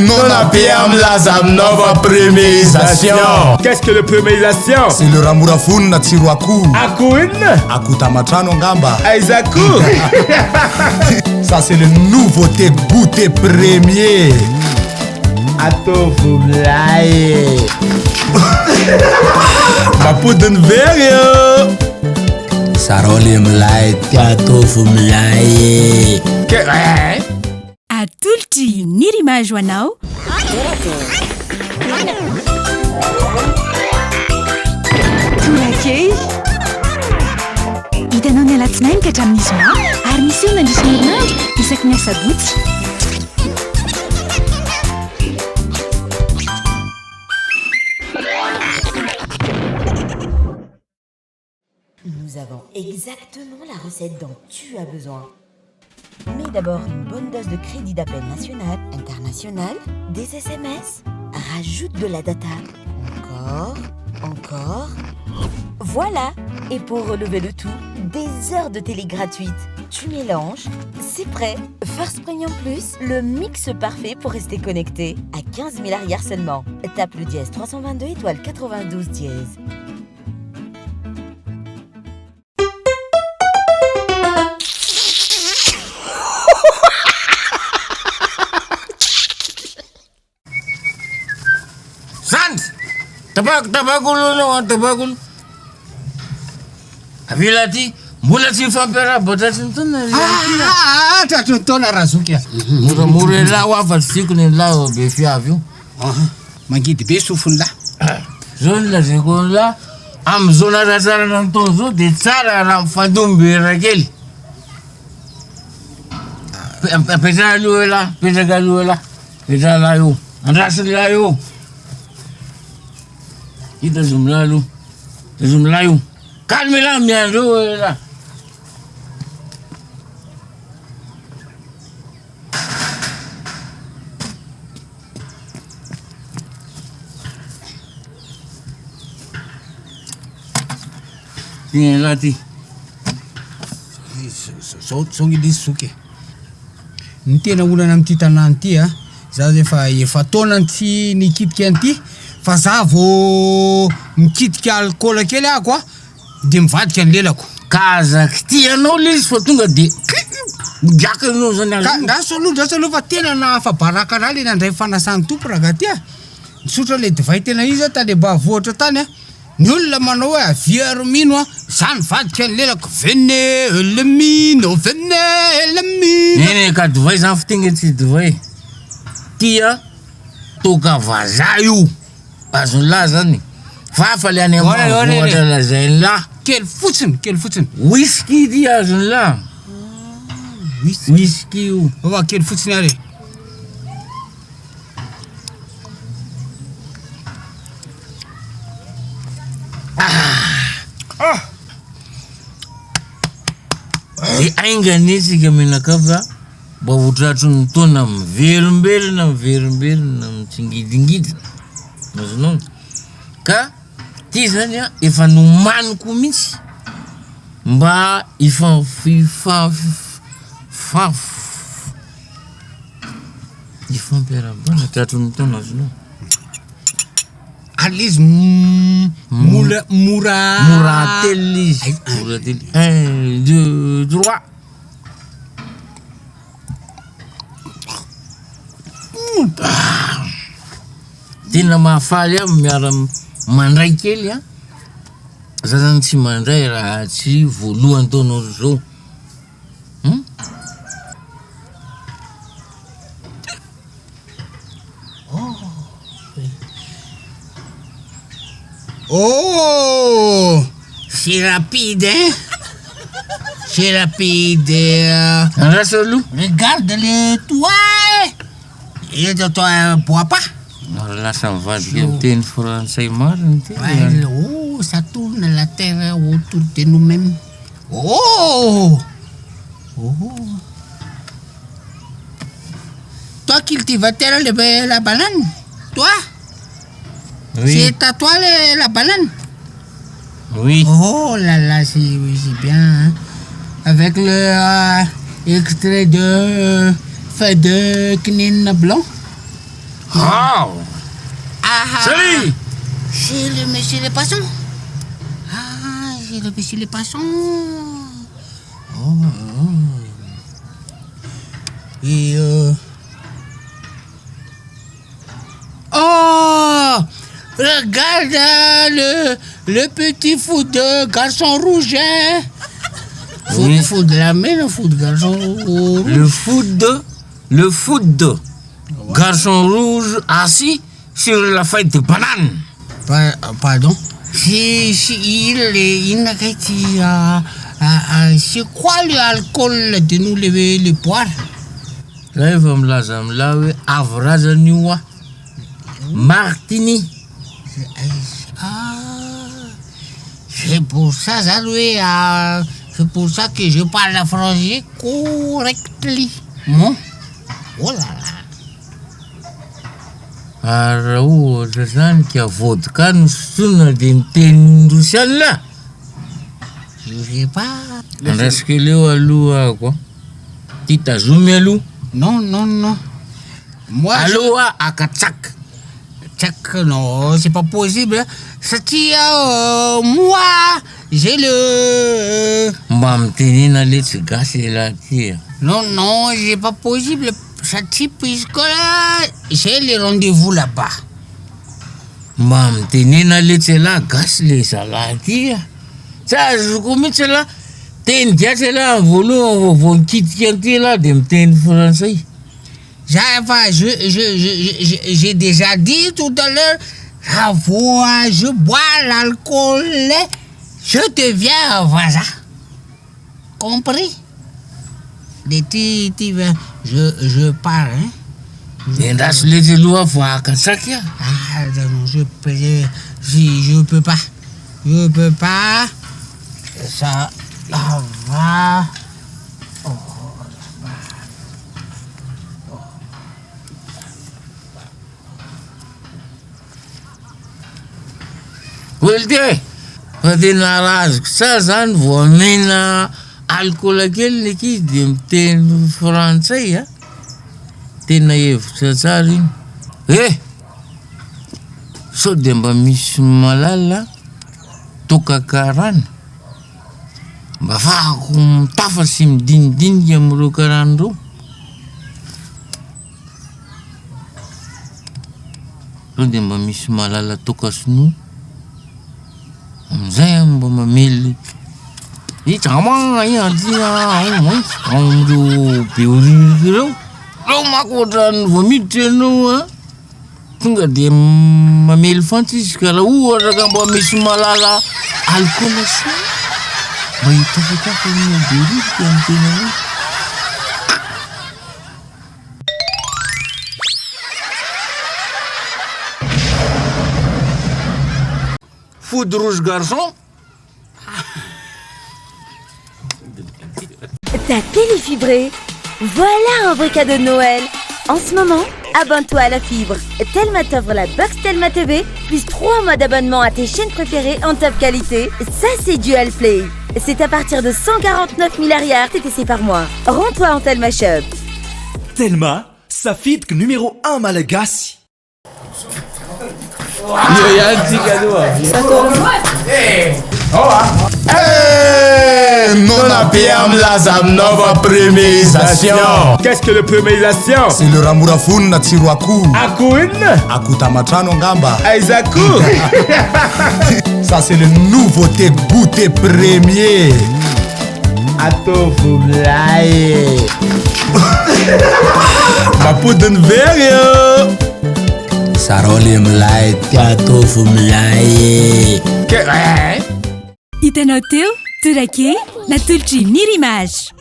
Non abbiamo la nuova premierisation. Qu'est-ce que le premierisation? C'est le ramurafun na tsiro akoho. Akoho inona? Akoho tamatrano angamba. Aiza akoho? Ça c'est le nouveauté goûter premier. Atovo mlaye. Mapodiny very yo. Saroli mlaye, atovo mlaye. Atolotry ny rimage ho anao. Torakey hitanao ny alatsinainy ka hatramin'ny zoma ary misy eo nandrisy ny herinandro isaky ny asabotsy. Nous avons exactement la recette dont tu as besoin. Mais d'abord une bonne dose de crédit d'appel national, international, des SMS. Rajoute de la data. Encore. Voilà. Et pour relever le tout, des heures de télé gratuites. Tu mélanges, c'est prêt. First Premium Plus, le mix parfait pour rester connecté. À 15 000 arrières seulement. Tape le dièse 322 étoile 92 dièse. Tabakul. Avilati, mbola tsy fampiara-boatra tsy nitona. Tratry ny taona razoky a. Moramora lahy ho afatsy sikony ny lahy be fiavy io. Mangidy be sofony lahy. Zao ny lazeko ny lahy am'izao naratsarana ny taona zao de tsara raha mifandomby erakely. Petraka aloha lahy, petraka lahy io. Andrasiny lahy io. Ita zumlalu io. Calme là miandro là. Tieni là ti. Songi di suke. Ny tena olana amin'ity tanàna ity a, za efa taona tsy nikitika an'ity. Fa za vao mikitika alcool kely ako a de mivadika ny lelako. Kazaky ty anao le izy fa tonga de migiaka anao zany Ndasa aloha fa tena nahafabaraka raha le nandray fanasany tompo raha ty a. Nisotra le divay tena izy tany ambanivohitra tany a. Ny olona manao hoe avia romino a, za nivadika ny lelako vene elemino. Nene ka divay zany fitinga tsy divay. Tia toka vaza io. Azony lahy zany fafa le any amavohatra lazainy lahy kely fotsiny whisky ty azony lahy whisky io ova kely fotsiny ary de ainganitsika menakava mba hotratro ny taona mivelombelona mitsingidingidina mazonao ka ty zany a efa nomaniko mihitsy mba ifampiarabana tratro ny taona azonao alizy mora tely izy 1 2 3 tena mahafaly a miara mandray kely a za zany tsy mandray raha tsy voalohany taonao zao c'est rapide hein. C'est rapide. Rasolo, regarde les toits. Et de toi bois pas. Lasa mivadika miteny frantsay mariny ty. Oh, ça tourne la terre autour de nous-mêmes. Oh. Toi cultivateur la banane. Toi. Oui. C'est à toi la banane. Oui. Oh là là, c'est bien. Hein. Avec le extrait de fait de quinine blanc. Oh. Ah, Salut. c'est le monsieur les poissons. Ah, c'est le monsieur les poissons. Oh. Et oh, regarde le petit foot de garçon rouge, hein. Oui. Foot de la main, le foot de garçon rouge. Le foot de garçon rouge assis sur la feuille de banane. Pardon. Il n'a qu'à c'est quoi l'alcool de nous lever les poires? Là, va me laver Avrazaniwa. Martini. Ah, c'est pour ça, c'est pour ça que je parle français correctement. Oh là là. Arau, zan kia vodka nu sună din tendușala. Je sais pas. Andaskelewa lua quoi. Tita zumelu. Non. Moi, Aloa akatsak. Tchac, non, c'est pas possible. Ça tient, moi, j'ai le... Mam tenina leți gase la tia. Non, c'est pas possible. Ça tient puisque là, j'ai les rendez-vous là-bas. Mam tenina leți la gasle sa la tia. Sa zukumit la ten jase la volu von kit kenti la dem ten français. J'ai déjà dit tout à l'heure, je bois l'alcool, je deviens voisin. Compris? Je pars, hein? Endas leți lua fa akatsak ya. Ah, non, je peux pas. Je peux pas. Ça va. Uite, din araz, sa zan vomina alcool kely ki de ten français ya. Tena hevitra tsara iny. So de mba misy malala tokakarana mba afahako mitafa sy midinidinika am'ireo karan'ireo. So de mba misy malala tokasinoa amizay mba mamely itramagna am'ireo beoriky ireo. Reo mako ohatrany vao miditra ianao tonga de mamely fantsy izy ka raha ohatra ka mba misy malala alcool sy mba hitafatafa amina beoriky amin'ny tena hoe. Food rouge garçon. Ta télé fibrée. Voilà un vrai cadeau de Noël. En ce moment, abonne-toi à la fibre. Telma t'offre la box Telma TV, plus 3 mois d'abonnement à tes chaînes préférées en top qualité. Ça, c'est Dual Play. C'est à partir de 149 000 TTC par mois. Rends-toi en Telma Shop. Telma, safidiko numéro 1 malagasy. Non abbiamo la nova premierisation. Qu'est-ce que le premierisation? C'est le ramorafony na tsiro akoho. Akoho inona? Akoho tamatrano angamba. Aiza akoho? Ça c'est le nouveauté goûter premier. Atao milay. Mapodiny very io. Sarole milay tiatofo milay. Hitanao teo, torakey, natolotr'i Nirimage.